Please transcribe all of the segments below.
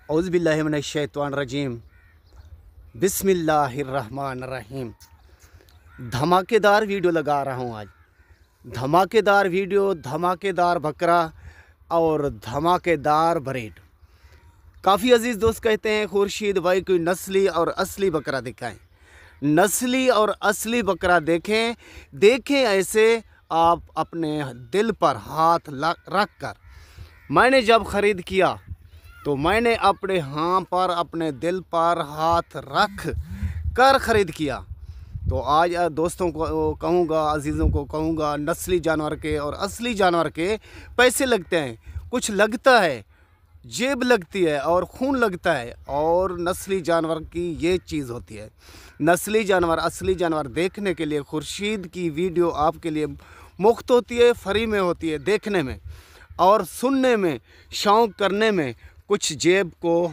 औज़ुबिल्लाहिमिनश्शैतानिर्रजीम बिस्मिल्लाहिर्रहमानिर्रहीम। धमाकेदार वीडियो लगा रहा हूँ आज। धमाकेदार वीडियो, धमाकेदार बकरा और धमाकेदार ब्रीड। काफ़ी अजीज़ दोस्त कहते हैं खुर्शीद भाई कोई नस्ली और असली बकरा दिखाएं। नस्ली और असली बकरा देखें ऐसे आप अपने दिल पर हाथ रख कर। मैंने जब ख़रीद किया तो मैंने अपने पर अपने दिल पर हाथ रख कर ख़रीद किया। तो आज दोस्तों को कहूँगा, अजीज़ों को कहूँगा, नस्ली जानवर के और असली जानवर के पैसे लगते हैं। कुछ लगता है, जेब लगती है और खून लगता है, और नस्ली जानवर की ये चीज़ होती है। नस्ली जानवर, असली जानवर देखने के लिए खुर्शीद की वीडियो आपके लिए मुफ्त होती है, फ्री में होती है। देखने में और सुनने में, शौक़ करने में कुछ जेब को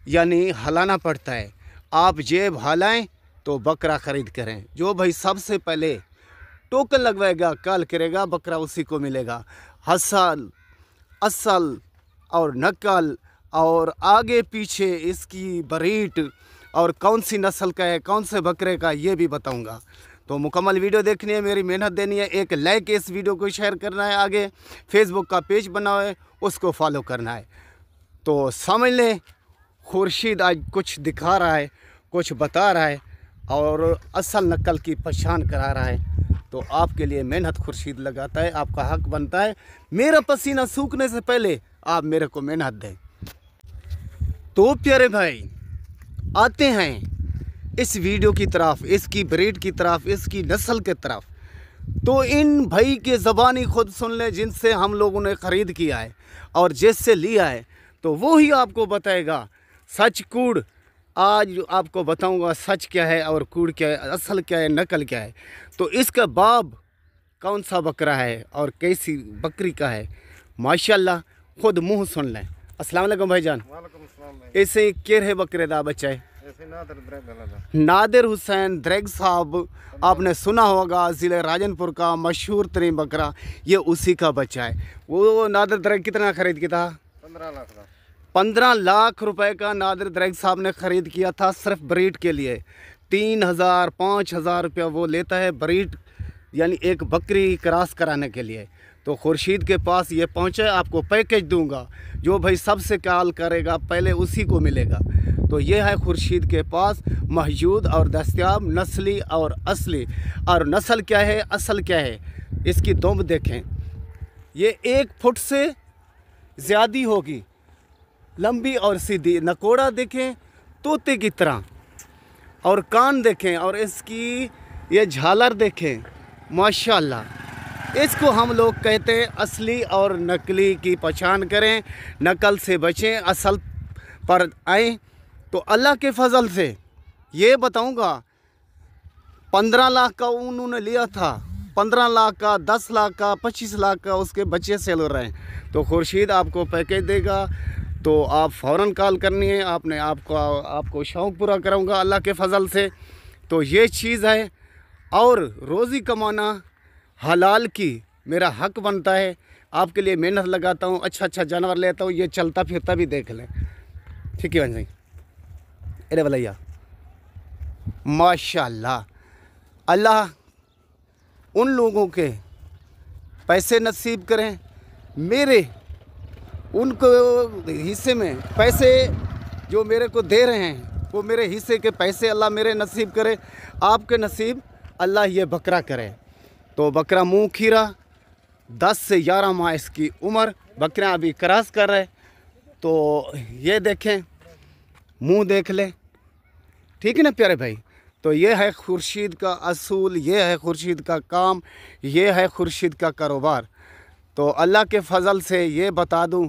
यानी हिलाना पड़ता है। आप जेब हिलाएं तो बकरा ख़रीद करें। जो भाई सबसे पहले टोकन लगवाएगा, कॉल करेगा, बकरा उसी को मिलेगा। असल और नकल और आगे पीछे इसकी ब्रीड और कौन सी नस्ल का है, कौन से बकरे का, ये भी बताऊंगा। तो मुकम्मल वीडियो देखनी है, मेरी मेहनत देनी है। एक लाइक इस वीडियो को शेयर करना है, आगे फेसबुक का पेज बना है उसको फॉलो करना है। तो समझ लें खुर्शीद आज कुछ दिखा रहा है, कुछ बता रहा है और असल नकल की पहचान करा रहा है। तो आपके लिए मेहनत खुर्शीद लगाता है, आपका हक बनता है। मेरा पसीना सूखने से पहले आप मेरे को मेहनत दें। तो प्यारे भाई आते हैं इस वीडियो की तरफ, इसकी ब्रीड की तरफ, इसकी नस्ल की तरफ। तो इन भाई के ज़बानी खुद सुन लें जिनसे हम लोगों ने ख़रीद किया है और जिससे लिया है, तो वो ही आपको बताएगा सच कूड़। आज आपको बताऊंगा सच क्या है और कूड़ क्या है, असल क्या है, नकल क्या है। तो इसका बाब कौन सा बकरा है और कैसी बकरी का है, माशाल्लाह खुद मुंह सुन लें। अस्सलाम वालेकुम भाईजान। ऐसे केर है बकरे दा बच्चा है? नादिर हुसैन द्रेग साहब, आपने सुना होगा, ज़िले राजनपुर का मशहूर तरीन बकरा, ये उसी का बच्चा है। वो नादिर द्रेग कितना ख़रीद किया था? 15 लाख रुपए का नादिर द्रेग साहब ने ख़रीद किया था सिर्फ ब्रीड के लिए। 3,000-5,000 रुपया वो लेता है ब्रीड, यानी एक बकरी क्रॉस कराने के लिए। तो खुर्शीद के पास ये पहुँचे, आपको पैकेज दूंगा। जो भाई सबसे कॉल करेगा पहले उसी को मिलेगा। तो ये है खुर्शीद के पास मौजूद और दस्तयाब नस्ली और असली। और नस्ल क्या है, असल क्या है, इसकी दुम देखें। ये 1 फुट से ज़्यादा होगी, लंबी और सीधी। नकोड़ा देखें तोते की तरह, और कान देखें, और इसकी ये झालर देखें, माशाल्लाह। इसको हम लोग कहते हैं असली और नकली की पहचान करें, नकल से बचें, असल पर आएँ। तो अल्लाह के फजल से ये बताऊंगा, 15 लाख का उन्होंने लिया था, 15 लाख का, 10 लाख का, 25 लाख का उसके बच्चे सेल हो रहे हैं। तो खुर्शीद आपको पैकेज देगा, तो आप फ़ौरन कॉल करनी है। आपको शौक़ पूरा कराऊंगा अल्लाह के फजल से। तो ये चीज़ है, और रोज़ी कमाना हलाल की मेरा हक बनता है। आपके लिए मेहनत लगाता हूँ, अच्छा जानवर लेता हूँ, ये चलता फिरता भी देख लें। ठीक है भाई, अरे भैया माशाल्लाह। अल्लाह उन लोगों के पैसे नसीब करें, मेरे उनको हिस्से में पैसे जो मेरे को दे रहे हैं, वो मेरे हिस्से के पैसे अल्लाह मेरे नसीब करे, आपके नसीब अल्लाह ये बकरा करे। तो बकरा मुँह खीरा, 10 से 11 माह इसकी उम्र, बकरा अभी क्रॉस कर रहे। तो ये देखें, मुंह देख लें, ठीक है ना प्यारे भाई। तो ये है खुर्शीद का असूल, ये है खुर्शीद का काम, ये है खुर्शीद का कारोबार। तो अल्लाह के फजल से ये बता दूं,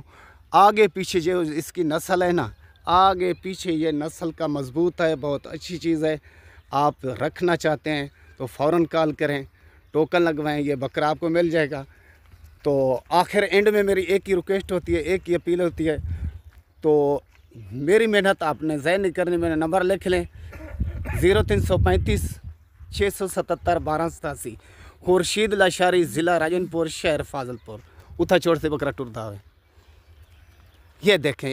आगे पीछे जो इसकी नस्ल है ना, आगे पीछे ये नस्ल का मजबूत है, बहुत अच्छी चीज़ है। आप रखना चाहते हैं तो फ़ौरन कॉल करें, टोकन लगवाएं, ये बकरा आपको मिल जाएगा। तो आखिर एंड में मेरी एक ही रिक्वेस्ट होती है, एक ही अपील होती है। तो मेरी मेहनत आपने ज़ाया नहीं करनी। मेरा नंबर लिख लें, 0335 677 1287। खुर्शीद लाशारी, ज़िला राजनपुर, शहर फाजलपुर। उथा छोड़ से बकरा टुरदा है, ये देखें।